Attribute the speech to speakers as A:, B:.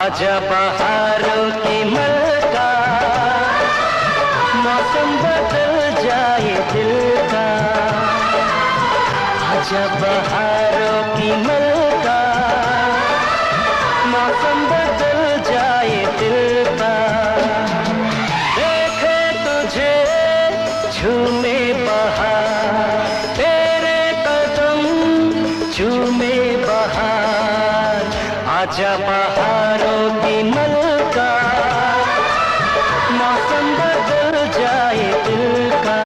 A: आजा बहारों की मलका, मौसम बदल जाए दिल का। आजा बहारों की मलका, मौसम बदल जाए दिल का। देखे तुझे झूमे बहार, तेरे कदम झूमे बहार। आजा बहार